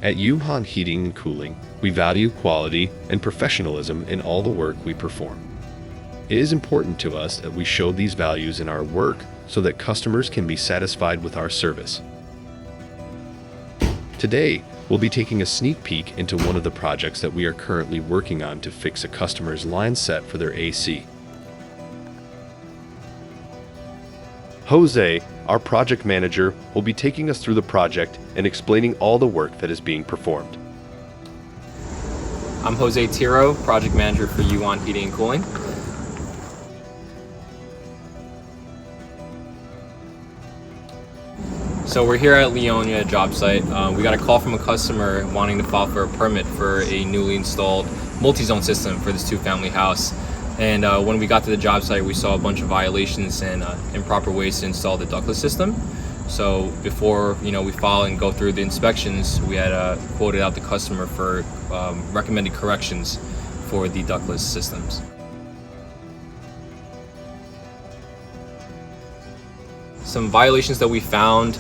At Yuhan Heating and Cooling, we value quality and professionalism in all the work we perform. It is important to us that we show these values in our work so that customers can be satisfied with our service. Today, we'll be taking a sneak peek into one of the projects that we are currently working on to fix a customer's line set for their AC. Jose, our project manager, will be taking us through the project and explaining all the work that is being performed. I'm Jose Tiro, project manager for Yuhan Heating and Cooling. So we're here at Leonia job site. We got a call from a customer wanting to file for a permit for a newly installed multi-zone system for this two-family house. And when we got to the job site, we saw a bunch of violations and improper ways to install the ductless system. So before we file and go through the inspections, we had quoted out the customer for recommended corrections for the ductless systems. Some violations that we found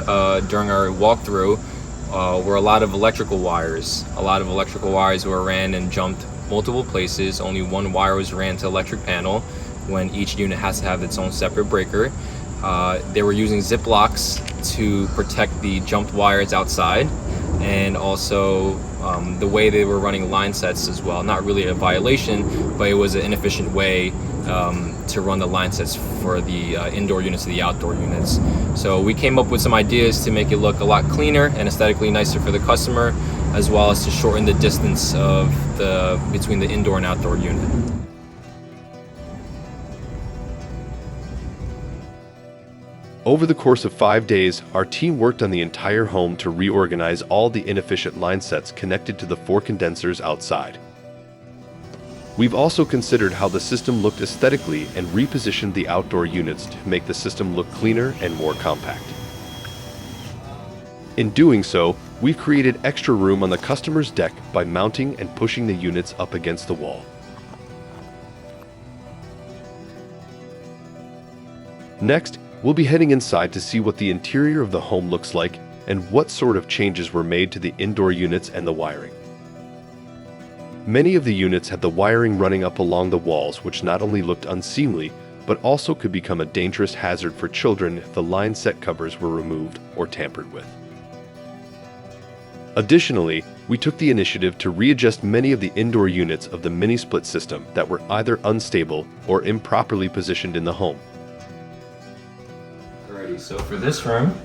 during our walkthrough were a lot of electrical wires. A lot of electrical wires were ran and jumped multiple places. Only one wire was ran to electric panel when each unit has to have its own separate breaker. They were using zip locks to protect the jumped wires outside, and also the way they were running line sets as well. Not really a violation, but it was an inefficient way to run the line sets for the indoor units to the outdoor units. So we came up with some ideas to make it look a lot cleaner and aesthetically nicer for the customer, as well as to shorten the distance between the indoor and outdoor unit. Over the course of 5 days, our team worked on the entire home to reorganize all the inefficient line sets connected to the 4 condensers outside. We've also considered how the system looked aesthetically and repositioned the outdoor units to make the system look cleaner and more compact. In doing so, we've created extra room on the customer's deck by mounting and pushing the units up against the wall. Next, we'll be heading inside to see what the interior of the home looks like and what sort of changes were made to the indoor units and the wiring. Many of the units had the wiring running up along the walls, which not only looked unseemly, but also could become a dangerous hazard for children if the line set covers were removed or tampered with. Additionally, we took the initiative to readjust many of the indoor units of the mini-split system that were either unstable or improperly positioned in the home. Alrighty, so for this room,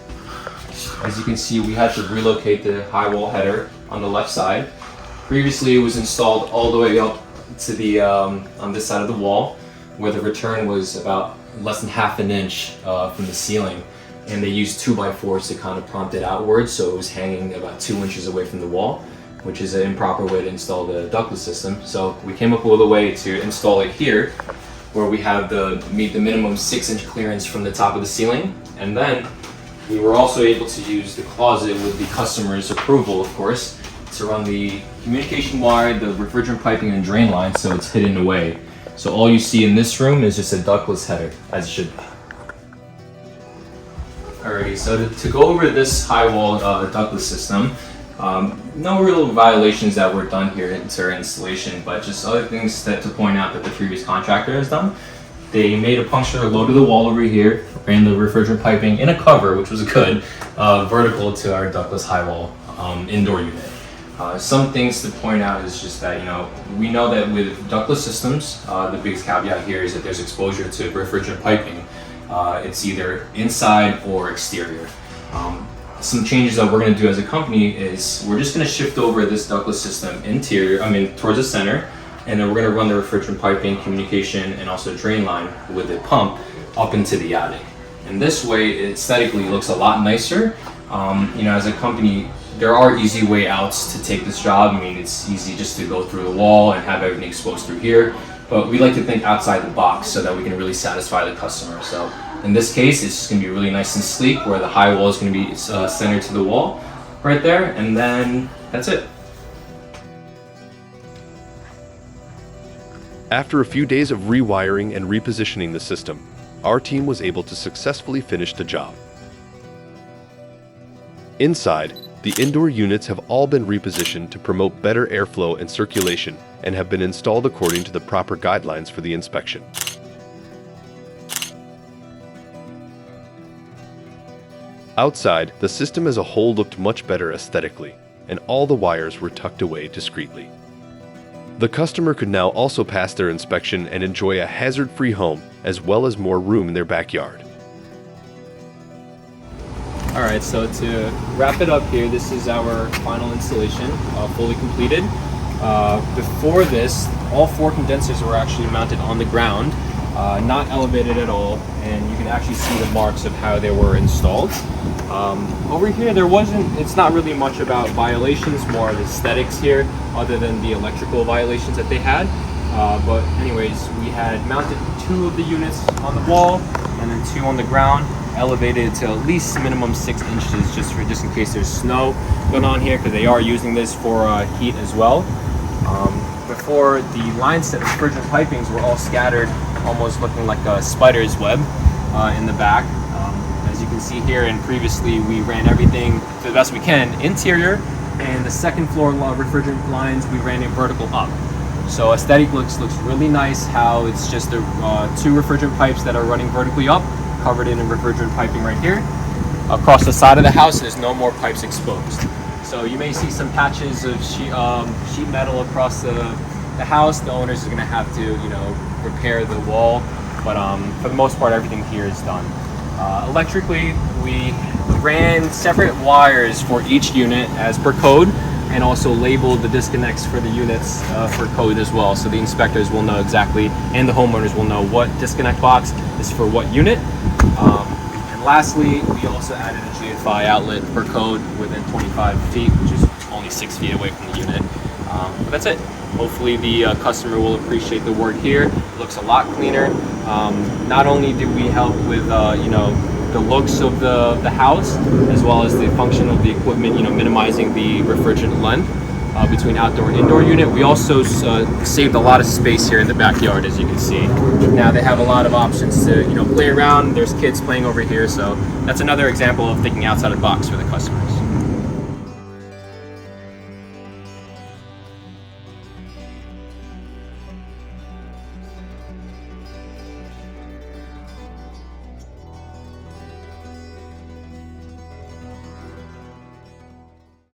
as you can see, we had to relocate the high wall header on the left side. Previously, it was installed all the way up to the on this side of the wall, where the return was about less than half an inch from the ceiling, and they used 2x4s to kind of prompt it outwards, so it was hanging about 2 inches away from the wall, which is an improper way to install the ductless system. So we came up with a way to install it here, where we have meet the minimum 6-inch clearance from the top of the ceiling, and then we were also able to use the closet with the customer's approval, of course, to run the communication wire, the refrigerant piping, and drain line, so it's hidden away. So all you see in this room is just a ductless header, as it should be. Alrighty, so to go over this high wall ductless system, no real violations that were done here into our installation, but just other things to point out that the previous contractor has done. They made a puncture low to the wall over here, ran the refrigerant piping in a cover, which was good, vertical to our ductless high wall indoor unit. Some things to point out is just that, we know that with ductless systems, the biggest caveat here is that there's exposure to refrigerant piping. It's either inside or exterior. Some changes that we're going to do as a company is we're just going to shift over this ductless system towards the center, and then we're going to run the refrigerant piping, communication, and also drain line with the pump up into the attic. And this way, it aesthetically looks a lot nicer. As a company, there are easy way outs to take this job. It's easy just to go through the wall and have everything exposed through here, but we like to think outside the box so that we can really satisfy the customer. So in this case, it's just going to be really nice and sleek, where the high wall is going to be centered to the wall right there, and then that's it. After a few days of rewiring and repositioning the system, our team was able to successfully finish the job. Inside, The indoor units have all been repositioned to promote better airflow and circulation and have been installed according to the proper guidelines for the inspection. Outside, the system as a whole looked much better aesthetically, and all the wires were tucked away discreetly. The customer could now also pass their inspection and enjoy a hazard-free home as well as more room in their backyard. Alright, so to wrap it up here, this is our final installation, fully completed. Before this, all 4 condensers were actually mounted on the ground, not elevated at all, and you can actually see the marks of how they were installed. Over here, it's not really much about violations, more of aesthetics here, other than the electrical violations that they had. But anyways, we had mounted 2 of the units on the wall, and then 2 on the ground, elevated to at least minimum 6 inches, just in case there's snow going on here, because they are using this for heat as well. Before, the line set refrigerant pipings were all scattered, almost looking like a spider's web in the back. As you can see here, and previously we ran everything to the best we can interior, and the second floor refrigerant lines we ran it vertical up. So aesthetic looks really nice, how it's just the 2 refrigerant pipes that are running vertically up, covered in refrigerant piping right here. Across the side of the house, there's no more pipes exposed. So you may see some patches of sheet metal across the house. The owners are going to have to, repair the wall, but for the most part, everything here is done. Electrically, we ran separate wires for each unit as per code, and also labeled the disconnects for the units for code as well, so the inspectors will know exactly, and the homeowners will know what disconnect box is for what unit. And lastly, we also added a GFI outlet per code within 25 feet, which is only 6 feet away from the unit. But that's it. Hopefully the customer will appreciate the work here. It looks a lot cleaner. Not only did we help with the looks of the house, as well as the function of the equipment, minimizing the refrigerant length between outdoor and indoor unit. We also saved a lot of space here in the backyard, as you can see. Now they have a lot of options to play around. There's kids playing over here, so that's another example of thinking outside of the box for the customers.